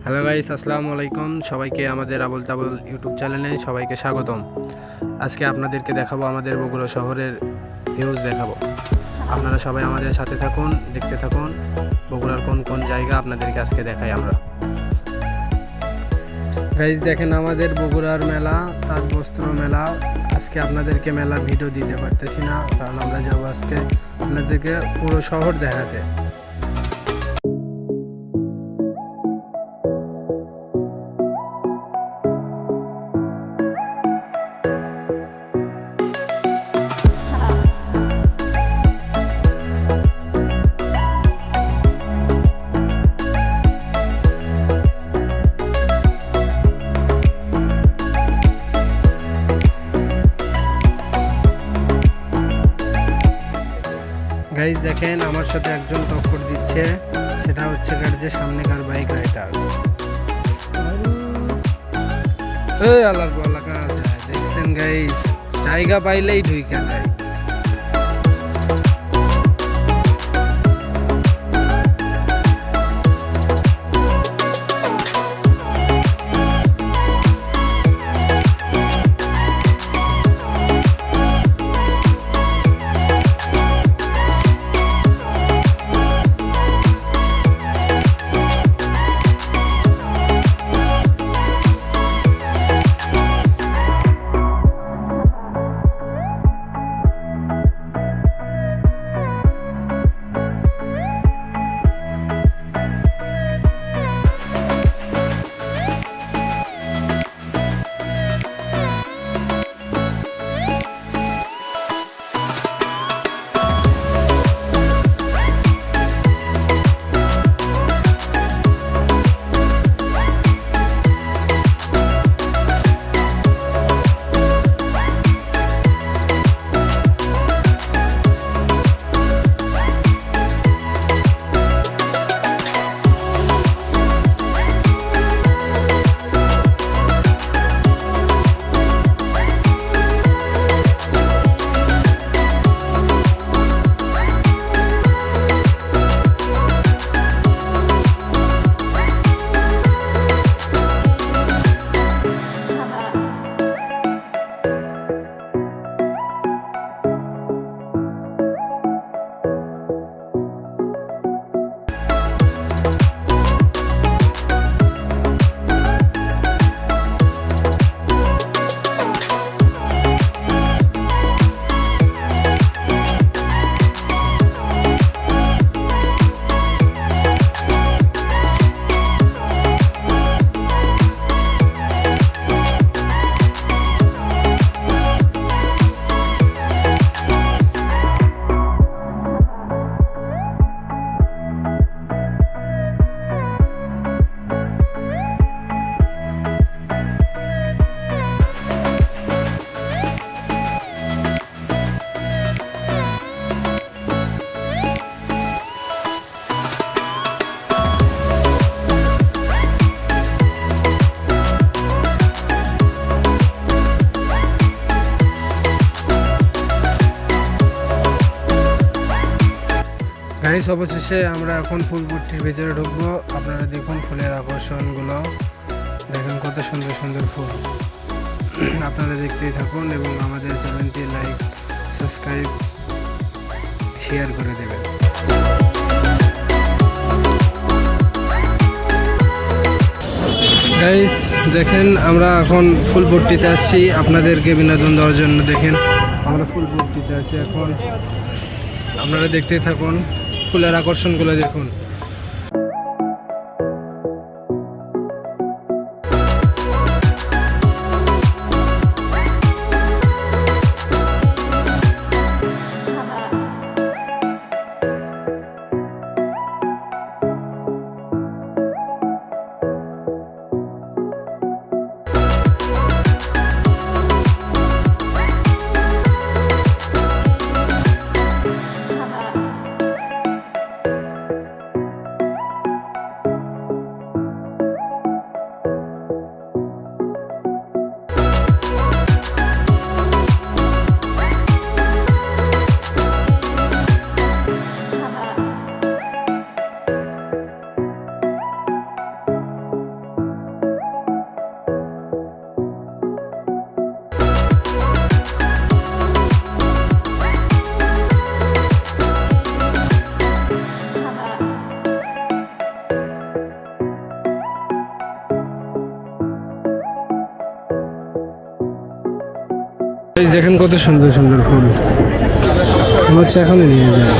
Hello guys, আসসালামু আলাইকুম। সবাইকে আমাদের আবল তাবল ইউটিউব চ্যানেলে সবাইকে স্বাগতম। আজকে আপনাদেরকে দেখাবো আমাদের বগুড়া শহরের ভিউজ দেখাবো। আপনারা সবাই আমাদের সাথে থাকুন, দেখতে থাকুন বগুড়ার কোন কোন জায়গা আপনাদেরকে আজকে দেখাই আমরা। গাইস দেখেন আমাদের বগুড়ার মেলা, তাজ বস্ত্র মেলা। আজকে আপনাদেরকে মেলার ভিডিও দিতে পারতেছি না, কারণ আমরা যাবো আজকে আপনাদেরকে পুরো শহর দেখাতে। গাইজ দেখেন আমার সাথে একজন টক্কর দিচ্ছে, সেটা হচ্ছে যে সামনেকার বাইক রাইডার। আল্লাহর বলা কাজ আছে, দেখছেন গাইজ, জায়গা পাইলেই ঢুইকা যায়। গাইস অবশেষে আমরা এখন ফুলপুরটির ভিতরে ঢুকবো। আপনারা দেখুন ফুলের আকর্ষণগুলো, দেখেন কত সুন্দর সুন্দর ফুল। আপনারা দেখতেই থাকুন এবং আমাদের চ্যানেলটি লাইক, সাবস্ক্রাইব, শেয়ার করে দেবেন। গাইস দেখেন আমরা এখন ফুলপুরটিতে আসছি আপনাদেরকে বিনোদন দেওয়ার জন্য। দেখেন আমরা ফুলপুরটিতে আছি এখন, আপনারা দেখতেই থাকুন ফুলের আকর্ষণগুলো দেখুন। গাইস দেখেন কত সুন্দর সুন্দর ফুল, মনে হচ্ছে এখনই নিয়ে যায়।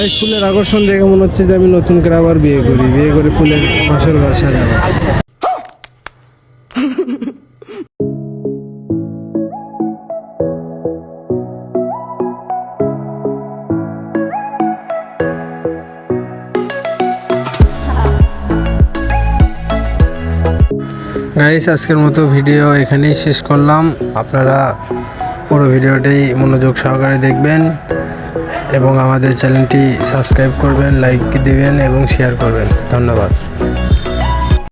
এই ফুলের আকর্ষণ দেখে মনে হচ্ছে যে আমি নতুন করে আবার বিয়ে করে ফুলের বাসর ঘর সাজাবো। গাইস আজকের মতো ভিডিও এখানেই শেষ করলাম। আপনারা পুরো ভিডিওটাই মনোযোগ সহকারে দেখবেন এবং আমাদের চ্যানেলটি সাবস্ক্রাইব করবেন, লাইক দিবেন এবং শেয়ার করবেন। ধন্যবাদ।